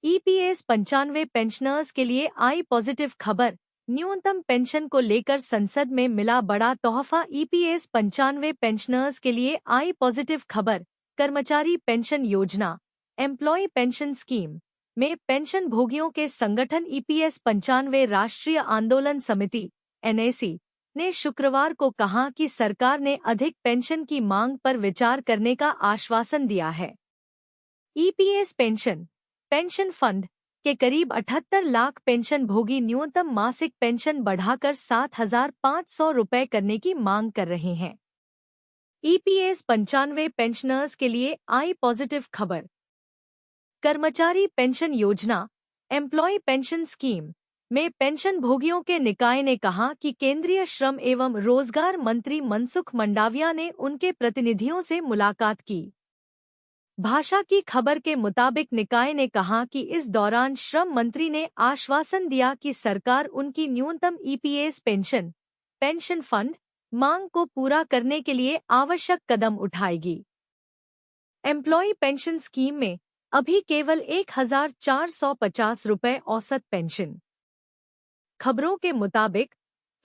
EPS 95 pensioners के लिए आई positive खबर। न्यूनतम पेंशन को लेकर संसद में मिला बड़ा तोहफा। ईपीएस 95 पेंशनर्स के लिए आई पॉजिटिव खबर। कर्मचारी पेंशन योजना एम्प्लॉय पेंशन स्कीम में पेंशन भोगियों के संगठन ईपीएस 95 राष्ट्रीय आंदोलन समिति एनएसी ने शुक्रवार को कहा कि सरकार ने अधिक पेंशन की मांग पर विचार करने का आश्वासन दिया है। ईपीएस पेंशन फंड के करीब 78 लाख पेंशन भोगी न्यूनतम मासिक पेंशन बढ़ाकर 7,500 रुपये करने की मांग कर रहे हैं। ईपीएस 95 पेंशनर्स के लिए आई पॉजिटिव खबर। कर्मचारी पेंशन योजना एम्प्लॉय पेंशन स्कीम में पेंशन भोगियों के निकाय ने कहा कि केंद्रीय श्रम एवं रोजगार मंत्री मनसुख मंडाविया ने उनके प्रतिनिधियों से मुलाकात की। भाषा की खबर के मुताबिक निकाय ने कहा कि इस दौरान श्रम मंत्री ने आश्वासन दिया कि सरकार उनकी न्यूनतम ईपीएस पेंशन फंड मांग को पूरा करने के लिए आवश्यक कदम उठाएगी। एम्प्लॉय पेंशन स्कीम में अभी केवल 1,450 रुपये औसत पेंशन। खबरों के मुताबिक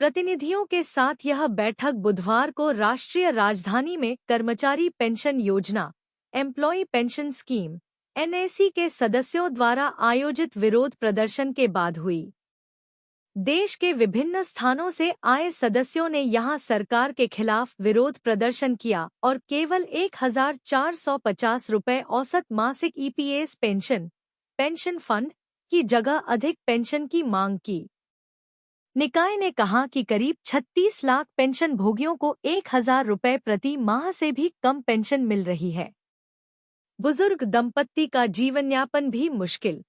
प्रतिनिधियों के साथ यह बैठक बुधवार को राष्ट्रीय राजधानी में कर्मचारी पेंशन योजना एम्प्लॉय पेंशन स्कीम एनएसी के सदस्यों द्वारा आयोजित विरोध प्रदर्शन के बाद हुई। देश के विभिन्न स्थानों से आए सदस्यों ने यहां सरकार के खिलाफ विरोध प्रदर्शन किया और केवल 1,450 रुपये औसत मासिक ईपीएस पेंशन फंड की जगह अधिक पेंशन की मांग की। निकाय ने कहा कि करीब 36 लाख पेंशन भोगियों को 1,000 रुपये प्रति माह से भी कम पेंशन मिल रही है। बुजुर्ग दंपत्ति का जीवनयापन भी मुश्किल।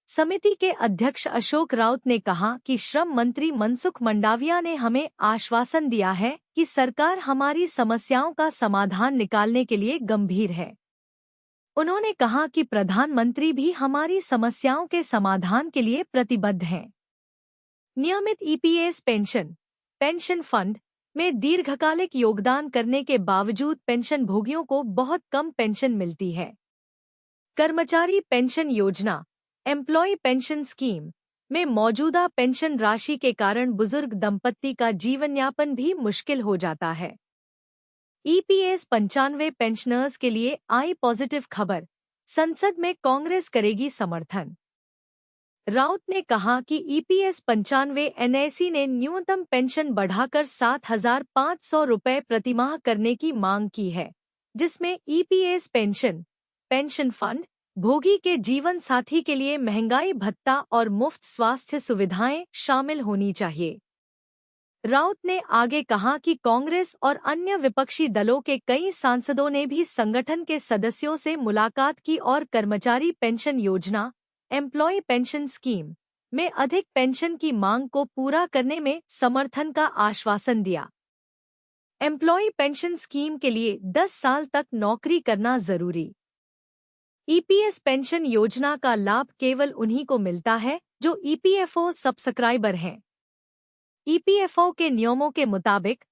समिति के अध्यक्ष अशोक राउत ने कहा कि श्रम मंत्री मनसुख मंडाविया ने हमें आश्वासन दिया है कि सरकार हमारी समस्याओं का समाधान निकालने के लिए गंभीर है। उन्होंने कहा कि प्रधानमंत्री भी हमारी समस्याओं के समाधान के लिए प्रतिबद्ध हैं। नियमित ईपीएस पेंशन फंड में दीर्घकालिक योगदान करने के बावजूद पेंशन भोगियों को बहुत कम पेंशन मिलती है। कर्मचारी पेंशन योजना एम्प्लॉय पेंशन स्कीम में मौजूदा पेंशन राशि के कारण बुजुर्ग दंपत्ति का जीवनयापन भी मुश्किल हो जाता है। ईपीएस 95 पेंशनर्स के लिए आई पॉजिटिव खबर। संसद में कांग्रेस करेगी समर्थन। राउत ने कहा कि ईपीएस 95 एनएसी ने न्यूनतम पेंशन बढ़ाकर 7,500 रुपये प्रतिमाह करने की मांग की है, जिसमें ईपीएस पेंशन फंड भोगी के जीवन साथी के लिए महंगाई भत्ता और मुफ्त स्वास्थ्य सुविधाएं शामिल होनी चाहिए। राउत ने आगे कहा कि कांग्रेस और अन्य विपक्षी दलों के कई सांसदों ने भी संगठन के सदस्यों से मुलाकात की और कर्मचारी पेंशन योजना एम्प्लॉय पेंशन स्कीम में अधिक पेंशन की मांग को पूरा करने में समर्थन का आश्वासन दिया। एम्प्लॉय पेंशन स्कीम के लिए 10 साल तक नौकरी करना जरूरी। ईपीएस पेंशन योजना का लाभ केवल उन्हीं को मिलता है जो ईपीएफओ सब्सक्राइबर हैं। ईपीएफओ के नियमों के मुताबिक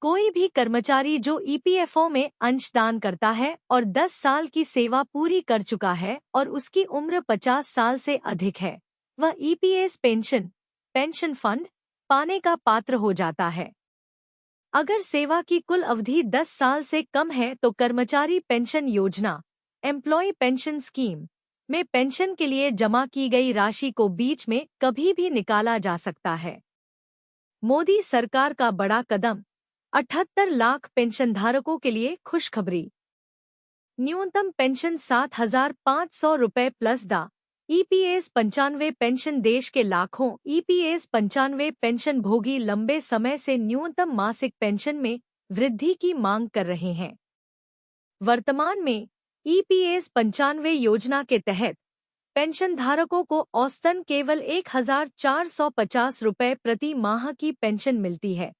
कोई भी कर्मचारी जो ईपीएफओ में अंशदान करता है और 10 साल की सेवा पूरी कर चुका है और उसकी उम्र 50 साल से अधिक है, वह ईपीएस पेंशन फंड पाने का पात्र हो जाता है। अगर सेवा की कुल अवधि 10 साल से कम है तो कर्मचारी पेंशन योजना एम्प्लॉय पेंशन स्कीम में पेंशन के लिए जमा की गई राशि को बीच में कभी भी निकाला जा सकता है। मोदी सरकार का बड़ा कदम। 78 लाख पेंशनधारकों के लिए खुशखबरी। न्यूनतम पेंशन 7,500 रुपये प्लस द ईपीएस 95 पेंशन। देश के लाखों ईपीएस 95 पेंशन भोगी लंबे समय से न्यूनतम मासिक पेंशन में वृद्धि की मांग कर रहे हैं। वर्तमान में ईपीएस 95 योजना के तहत पेंशनधारकों को औसतन केवल 1,450 रुपये प्रति माह की पेंशन मिलती है,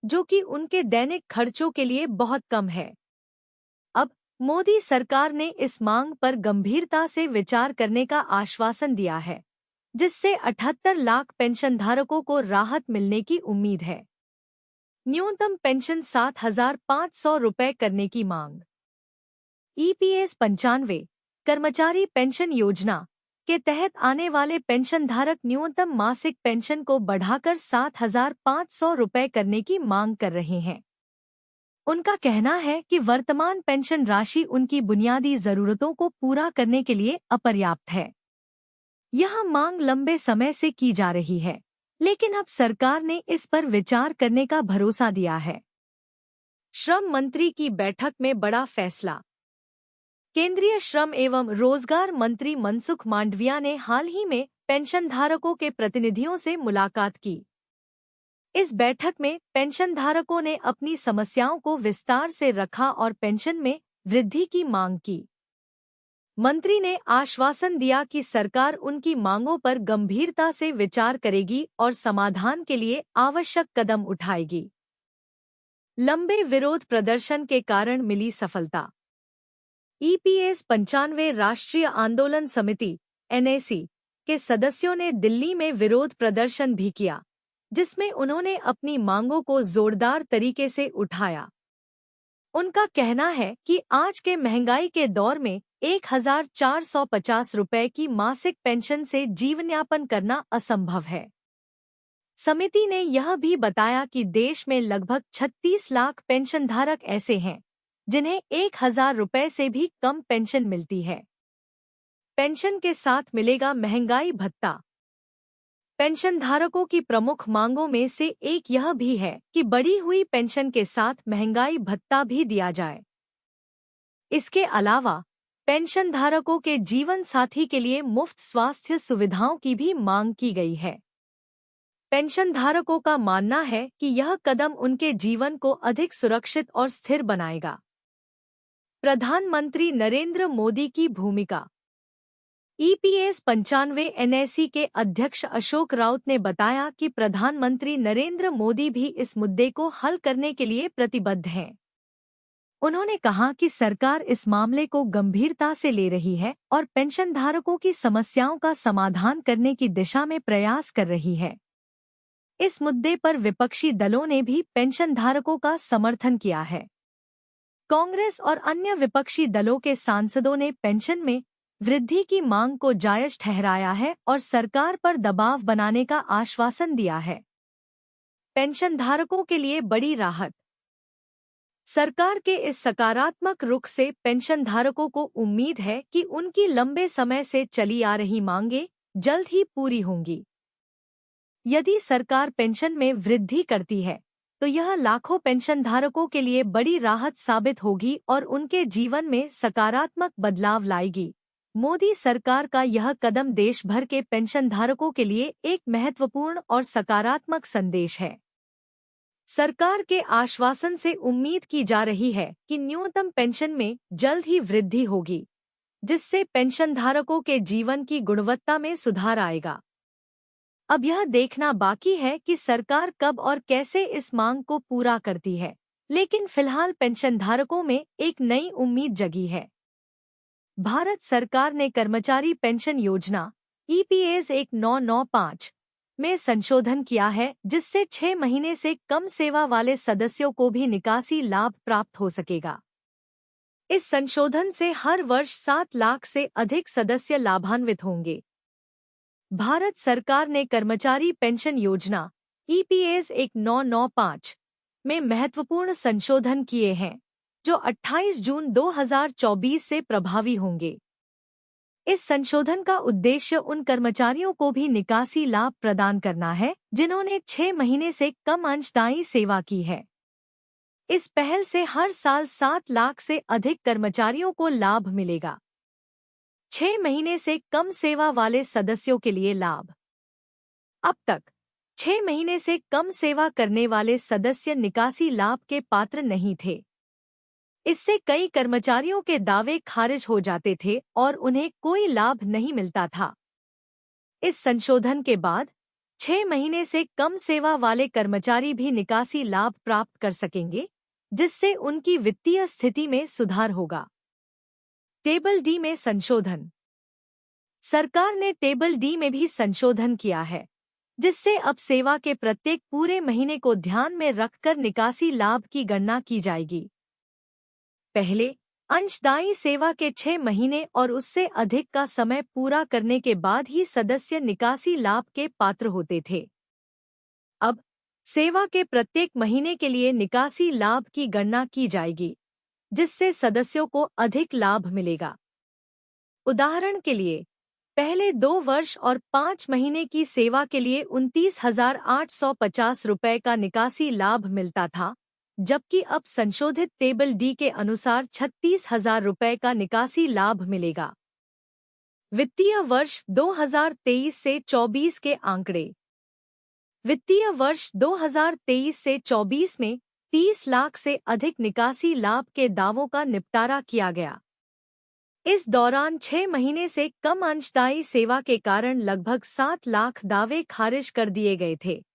जो कि उनके दैनिक खर्चों के लिए बहुत कम है। अब मोदी सरकार ने इस मांग पर गंभीरता से विचार करने का आश्वासन दिया है, जिससे 78 लाख पेंशनधारकों को राहत मिलने की उम्मीद है। न्यूनतम पेंशन 7,500 रुपये करने की मांग। ईपीएस 95 कर्मचारी पेंशन योजना के तहत आने वाले पेंशनधारक न्यूनतम मासिक पेंशन को बढ़ाकर 7,500 रुपये करने की मांग कर रहे हैं। उनका कहना है कि वर्तमान पेंशन राशि उनकी बुनियादी जरूरतों को पूरा करने के लिए अपर्याप्त है। यह मांग लंबे समय से की जा रही है, लेकिन अब सरकार ने इस पर विचार करने का भरोसा दिया है। श्रम मंत्री की बैठक में बड़ा फैसला। केंद्रीय श्रम एवं रोजगार मंत्री मनसुख मांडविया ने हाल ही में पेंशनधारकों के प्रतिनिधियों से मुलाकात की। इस बैठक में पेंशनधारकों ने अपनी समस्याओं को विस्तार से रखा और पेंशन में वृद्धि की मांग की। मंत्री ने आश्वासन दिया कि सरकार उनकी मांगों पर गंभीरता से विचार करेगी और समाधान के लिए आवश्यक कदम उठाएगी। लंबे विरोध प्रदर्शन के कारण मिली सफलता। ईपीएस 95 राष्ट्रीय आंदोलन समिति (NAC) के सदस्यों ने दिल्ली में विरोध प्रदर्शन भी किया, जिसमें उन्होंने अपनी मांगों को जोरदार तरीके से उठाया। उनका कहना है कि आज के महंगाई के दौर में 1,450 रुपये की मासिक पेंशन से जीवनयापन करना असंभव है। समिति ने यह भी बताया कि देश में लगभग 36 लाख पेंशनधारक ऐसे हैं जिन्हें 1,000 रुपये से भी कम पेंशन मिलती है। पेंशन के साथ मिलेगा महंगाई भत्ता। पेंशनधारकों की प्रमुख मांगों में से एक यह भी है कि बढ़ी हुई पेंशन के साथ महंगाई भत्ता भी दिया जाए। इसके अलावा पेंशनधारकों के जीवन साथी के लिए मुफ्त स्वास्थ्य सुविधाओं की भी मांग की गई है। पेंशनधारकों का मानना है कि यह कदम उनके जीवन को अधिक सुरक्षित और स्थिर बनाएगा। प्रधानमंत्री नरेंद्र मोदी की भूमिका। ईपीएस 95 NAC के अध्यक्ष अशोक राउत ने बताया कि प्रधानमंत्री नरेंद्र मोदी भी इस मुद्दे को हल करने के लिए प्रतिबद्ध हैं। उन्होंने कहा कि सरकार इस मामले को गंभीरता से ले रही है और पेंशनधारकों की समस्याओं का समाधान करने की दिशा में प्रयास कर रही है। इस मुद्दे पर विपक्षी दलों ने भी पेंशनधारकों का समर्थन किया है। कांग्रेस और अन्य विपक्षी दलों के सांसदों ने पेंशन में वृद्धि की मांग को जायज ठहराया है और सरकार पर दबाव बनाने का आश्वासन दिया है। पेंशनधारकों के लिए बड़ी राहत। सरकार के इस सकारात्मक रुख से पेंशनधारकों को उम्मीद है कि उनकी लंबे समय से चली आ रही मांगें जल्द ही पूरी होंगी। यदि सरकार पेंशन में वृद्धि करती है तो यह लाखों पेंशनधारकों के लिए बड़ी राहत साबित होगी और उनके जीवन में सकारात्मक बदलाव लाएगी। मोदी सरकार का यह कदम देश भर के पेंशनधारकों के लिए एक महत्वपूर्ण और सकारात्मक संदेश है। सरकार के आश्वासन से उम्मीद की जा रही है कि न्यूनतम पेंशन में जल्द ही वृद्धि होगी, जिससे पेंशनधारकों के जीवन की गुणवत्ता में सुधार आएगा। अब यह देखना बाकी है कि सरकार कब और कैसे इस मांग को पूरा करती है, लेकिन फिलहाल पेंशनधारकों में एक नई उम्मीद जगी है। भारत सरकार ने कर्मचारी पेंशन योजना EPS 1995 में संशोधन किया है, जिससे 6 महीने से कम सेवा वाले सदस्यों को भी निकासी लाभ प्राप्त हो सकेगा। इस संशोधन से हर वर्ष 7 लाख से अधिक सदस्य लाभान्वित होंगे। भारत सरकार ने कर्मचारी पेंशन योजना EPS 1995 में महत्वपूर्ण संशोधन किए हैं, जो 28 जून 2024 से प्रभावी होंगे। इस संशोधन का उद्देश्य उन कर्मचारियों को भी निकासी लाभ प्रदान करना है जिन्होंने 6 महीने से कम अंशदायी सेवा की है। इस पहल से हर साल 7 लाख से अधिक कर्मचारियों को लाभ मिलेगा। 6 महीने से कम सेवा वाले सदस्यों के लिए लाभ। अब तक 6 महीने से कम सेवा करने वाले सदस्य निकासी लाभ के पात्र नहीं थे। इससे कई कर्मचारियों के दावे खारिज हो जाते थे और उन्हें कोई लाभ नहीं मिलता था। इस संशोधन के बाद 6 महीने से कम सेवा वाले कर्मचारी भी निकासी लाभ प्राप्त कर सकेंगे, जिससे उनकी वित्तीय स्थिति में सुधार होगा। टेबल डी में संशोधन। सरकार ने टेबल डी में भी संशोधन किया है, जिससे अब सेवा के प्रत्येक पूरे महीने को ध्यान में रखकर निकासी लाभ की गणना की जाएगी। पहले अंशदायी सेवा के 6 महीने और उससे अधिक का समय पूरा करने के बाद ही सदस्य निकासी लाभ के पात्र होते थे। अब सेवा के प्रत्येक महीने के लिए निकासी लाभ की गणना की जाएगी, जिससे सदस्यों को अधिक लाभ मिलेगा। उदाहरण के लिए, पहले 2 वर्ष और 5 महीने की सेवा के लिए 29,850 रुपये का निकासी लाभ मिलता था, जबकि अब संशोधित टेबल डी के अनुसार 36,000 रुपये का निकासी लाभ मिलेगा। वित्तीय वर्ष 2023 से 24 के आंकड़े। वित्तीय वर्ष 2023 से 24 में 30 लाख से अधिक निकासी लाभ के दावों का निपटारा किया गया। इस दौरान 6 महीने से कम अंशदायी सेवा के कारण लगभग 7 लाख दावे खारिज कर दिए गए थे।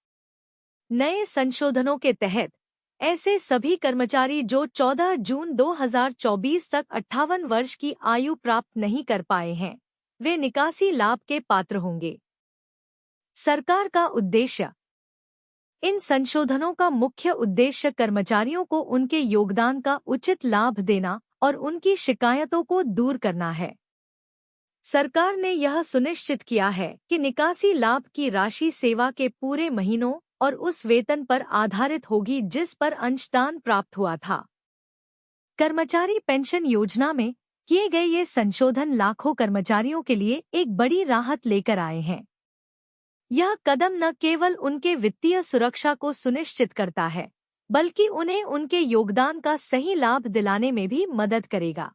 नए संशोधनों के तहत ऐसे सभी कर्मचारी जो 14 जून 2024 तक 58 वर्ष की आयु प्राप्त नहीं कर पाए हैं, वे निकासी लाभ के पात्र होंगे। सरकार का उद्देश्य। इन संशोधनों का मुख्य उद्देश्य कर्मचारियों को उनके योगदान का उचित लाभ देना और उनकी शिकायतों को दूर करना है। सरकार ने यह सुनिश्चित किया है कि निकासी लाभ की राशि सेवा के पूरे महीनों और उस वेतन पर आधारित होगी जिस पर अंशदान प्राप्त हुआ था। कर्मचारी पेंशन योजना में किए गए ये संशोधन लाखों कर्मचारियों के लिए एक बड़ी राहत लेकर आए हैं। यह कदम न केवल उनके वित्तीय सुरक्षा को सुनिश्चित करता है, बल्कि उन्हें उनके योगदान का सही लाभ दिलाने में भी मदद करेगा।